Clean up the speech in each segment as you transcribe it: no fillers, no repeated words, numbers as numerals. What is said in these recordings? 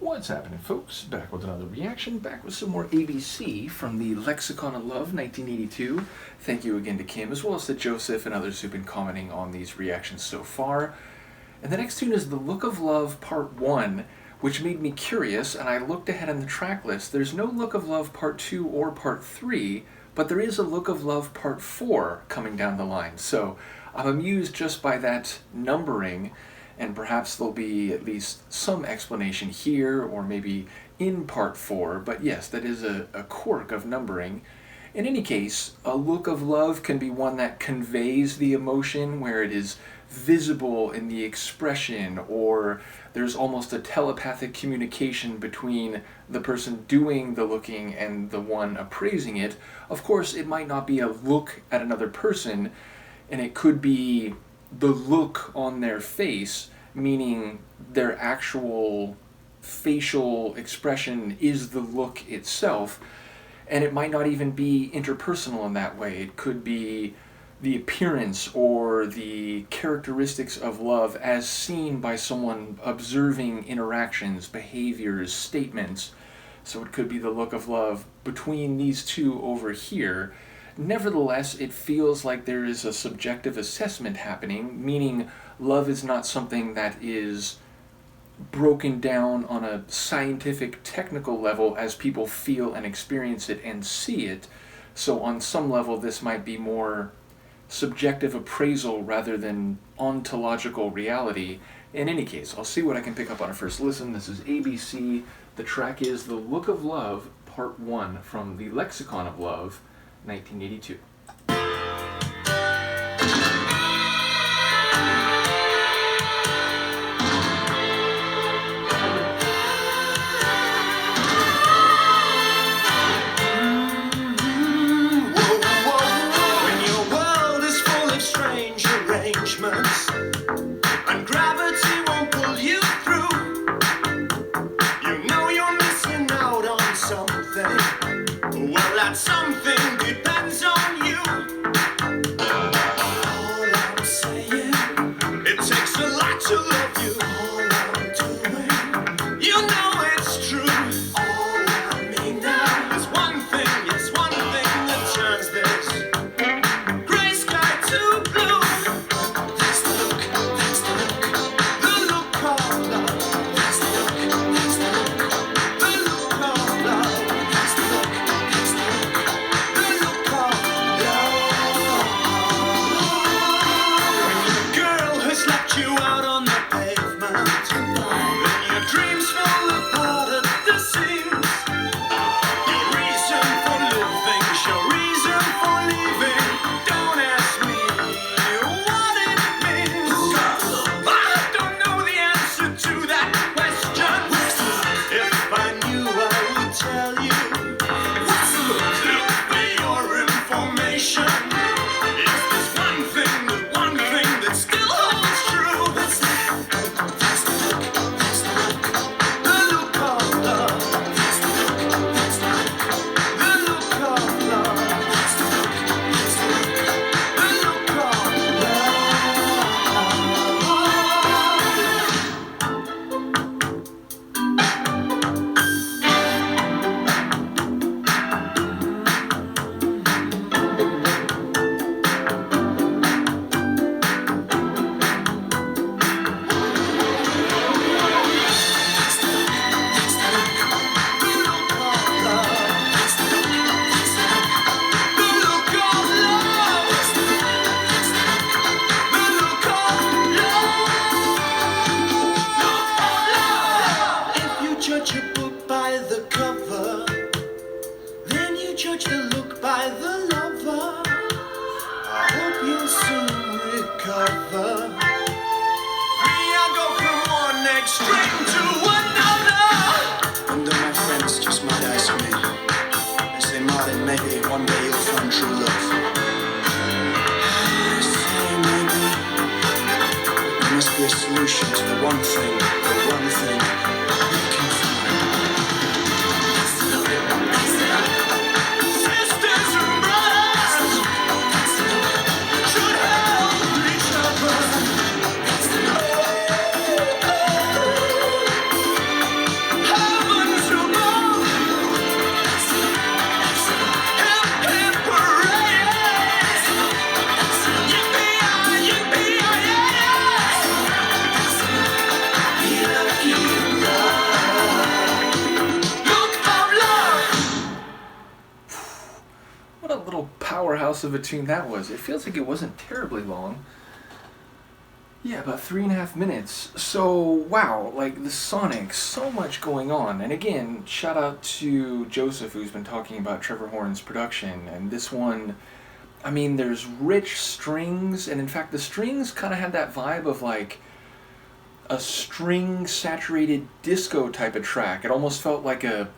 What's happening, folks? Back with another reaction, back with some more ABC from the Lexicon of Love, 1982. Thank you again to Kim, as well as to Joseph and others who've been commenting on these reactions so far. And the next tune is The Look of Love Part 1, which made me curious, and I looked ahead on the track list. There's no Look of Love Part 2 or Part 3, but there is a Look of Love Part 4 coming down the line. So I'm amused just by that numbering, and perhaps there'll be at least some explanation here, or maybe in Part 4, but yes, that is a quirk of numbering. In any case, a look of love can be one that conveys the emotion, where it is visible in the expression, or there's almost a telepathic communication between the person doing the looking and the one appraising it. Of course, it might not be a look at another person, and it could be the look on their face, meaning their actual facial expression is the look itself, and it might not even be interpersonal in that way. It could be the appearance or the characteristics of love as seen by someone observing interactions, behaviors, statements. So it could be the look of love between these two over here. Nevertheless, it feels like there is a subjective assessment happening, meaning love is not something that is broken down on a scientific, technical level as people feel and experience it and see it. So on some level, this might be more subjective appraisal rather than ontological reality. In any case, I'll see what I can pick up on a first listen. This is ABC. The track is The Look of Love, Part 1, from the Lexicon of Love, 1982. And gravity won't pull you through. You know you're missing out on something. Well, that something depends on you. powerhouse of a tune that was. It feels like it wasn't terribly long. Yeah, about 3.5 minutes. So, wow, like the Sonics, so much going on. And again, shout out to Joseph, who's been talking about Trevor Horn's production. And this one, I mean, there's rich strings, and in fact, the strings kind of had that vibe of like a string-saturated disco type of track. It almost felt like a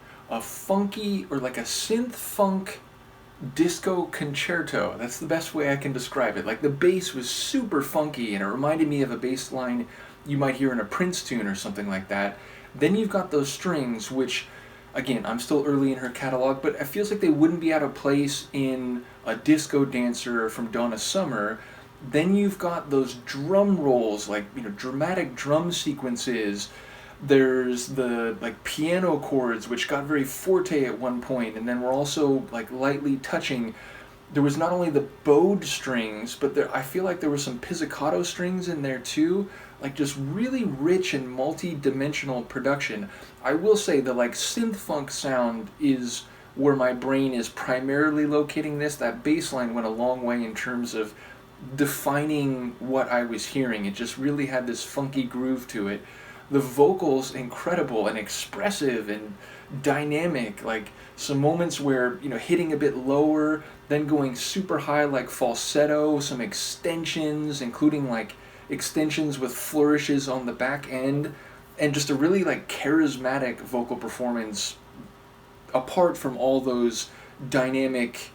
funky, or like a synth-funk disco concerto. That's the best way I can describe it. Like the bass was super funky, and it reminded me of a bass line you might hear in a Prince tune or something like that. Then you've got those strings, which, again, I'm still early in her catalog, but it feels like they wouldn't be out of place in a disco dancer from Donna Summer. Then you've got those drum rolls, like, you know, dramatic drum sequences. There's the like piano chords, which got very forte at one point, and then we're also like lightly touching. There was not only the bowed strings, but I feel like there were some pizzicato strings in there too, like just really rich and multi-dimensional production. I will say the like synth funk sound is where my brain is primarily locating this. That bass line went a long way in terms of defining what I was hearing. It just really had this funky groove to it. The vocals incredible and expressive and dynamic, like some moments where, you know, hitting a bit lower, then going super high like falsetto, some extensions, including like extensions with flourishes on the back end, and just a really like charismatic vocal performance apart from all those dynamic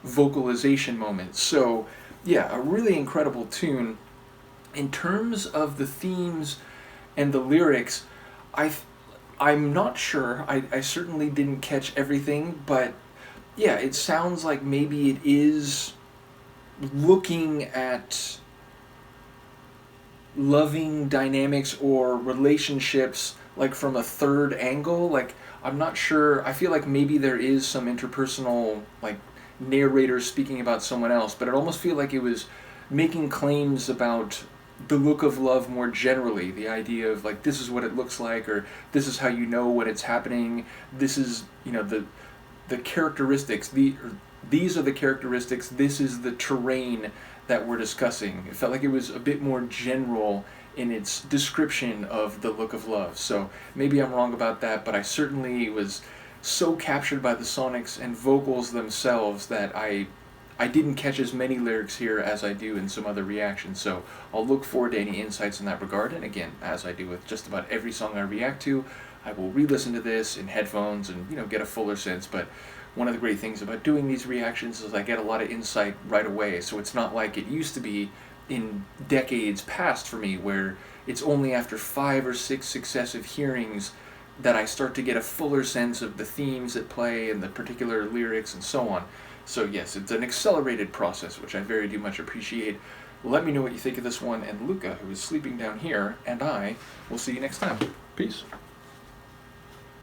vocalization moments. So yeah, a really incredible tune. In terms of the themes and the lyrics, I'm not sure. I certainly didn't catch everything, but yeah, it sounds like maybe it is looking at loving dynamics or relationships like from a third angle. Like, I'm not sure. I feel like maybe there is some interpersonal, like, narrator speaking about someone else, but it almost feel like it was making claims about the look of love more generally, the idea of like, this is what it looks like, or this is how you know when it's happening, this is, you know, the characteristics, these are the characteristics, this is the terrain that we're discussing. It felt like it was a bit more general in its description of the look of love. So maybe I'm wrong about that, but I certainly was so captured by the sonics and vocals themselves that I didn't catch as many lyrics here as I do in some other reactions, so I'll look forward to any insights in that regard. And again, as I do with just about every song I react to, I will re-listen to this in headphones and, you know, get a fuller sense. But one of the great things about doing these reactions is I get a lot of insight right away, so it's not like it used to be in decades past for me, where it's only after 5 or 6 successive hearings that I start to get a fuller sense of the themes at play and the particular lyrics and so on. So yes, it's an accelerated process, which I very do much appreciate. Let me know what you think of this one, and Luca, who is sleeping down here, and I will see you next time. Peace.